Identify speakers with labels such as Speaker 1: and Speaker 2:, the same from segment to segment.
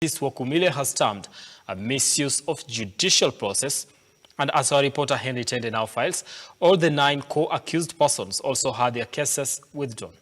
Speaker 1: Wakumile has termed a misuse of judicial process, and as our reporter Henry Tende now files, all the 9 co-accused persons also had their cases withdrawn.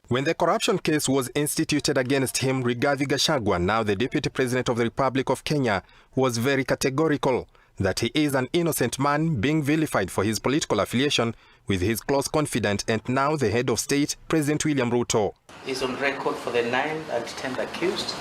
Speaker 2: When the corruption case was instituted against him, Rigathi Gachagua, now the Deputy President of the Republic of Kenya, was very categorical that he is an innocent man being vilified for his political affiliation with his close confidant and now the head of state, President William Ruto.
Speaker 3: He's on record for the 9 and 10 accused.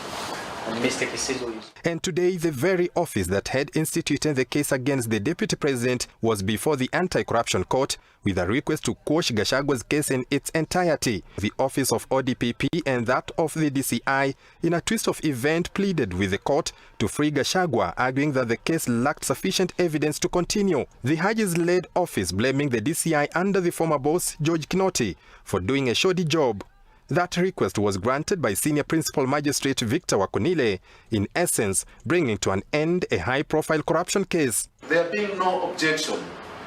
Speaker 2: And today, the very office that had instituted the case against the Deputy President was before the Anti-Corruption Court with a request to quash Gachagua's case in its entirety. The office of ODPP and that of the DCI, in a twist of event, pleaded with the court to free Gachagua, arguing that the case lacked sufficient evidence to continue. The Hajis-led office blaming the DCI under the former boss, George Kinoti, for doing a shoddy job. That request was granted by Senior Principal Magistrate Victor Wakumile, in essence bringing to an end a high-profile corruption case.
Speaker 4: There being no objection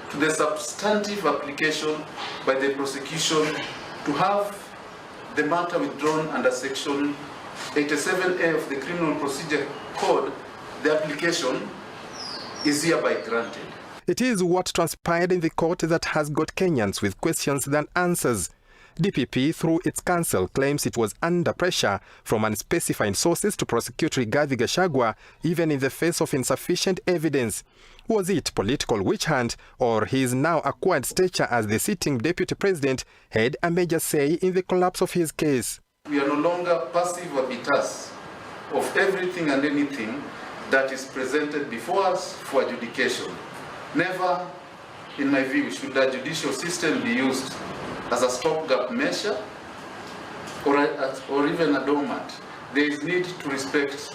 Speaker 4: to the substantive application by the prosecution to have the matter withdrawn under Section 87A of the Criminal Procedure Code, the application is hereby granted.
Speaker 2: It is what transpired in the court that has got Kenyans with questions than answers. DPP, through its counsel, claims it was under pressure from unspecified sources to prosecute Rigathi Gachagua, even in the face of insufficient evidence. Was it political witch hunt, or his now acquired stature as the sitting deputy president had a major say in the collapse of his case?
Speaker 4: We are no longer passive arbiters of everything and anything that is presented before us for adjudication. Never, in my view, should the judicial system be used as a stopgap measure or even a doormat. There is need to respect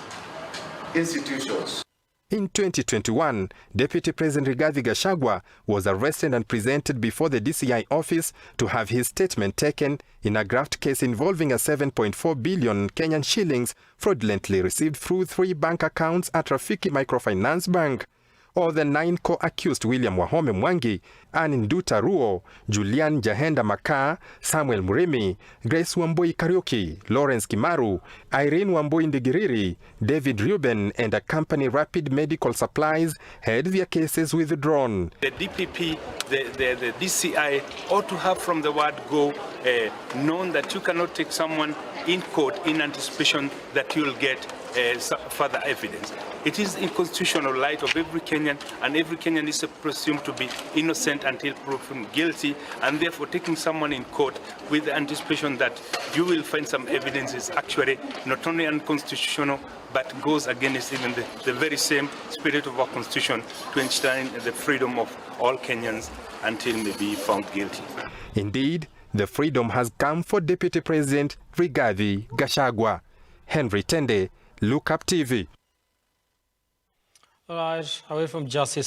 Speaker 4: institutions.
Speaker 2: In 2021, Deputy President Rigathi Gachagua was arrested and presented before the DCI office to have his statement taken in a graft case involving a 7.4 billion Kenyan shillings fraudulently received through 3 bank accounts at Rafiki Microfinance Bank. Or the 9 co-accused William Wahome Mwangi, Anne Nduta Ruo, Julian Jahenda Makaa, Samuel Murimi, Grace Wambui Kariuki, Lawrence Kimaru, Irene Wambui Ndigiriri, David Reuben, and a company Rapid Medical Supplies had their cases withdrawn.
Speaker 5: The DPP, the DCI ought to have from the word go known that you cannot take someone in court in anticipation that you'll get further evidence. It is in constitutional right of every Kenyan, and every Kenyan is presumed to be innocent until proven guilty, and therefore taking someone in court with the anticipation that you will find some evidence is actually not only unconstitutional, but goes against even the very same spirit of our constitution to enshrine the freedom of all Kenyans until may be found guilty.
Speaker 2: Indeed, the freedom has come for Deputy President Rigathi Gachagua. Henry Tende, Look Up TV.
Speaker 1: All right, away from justice.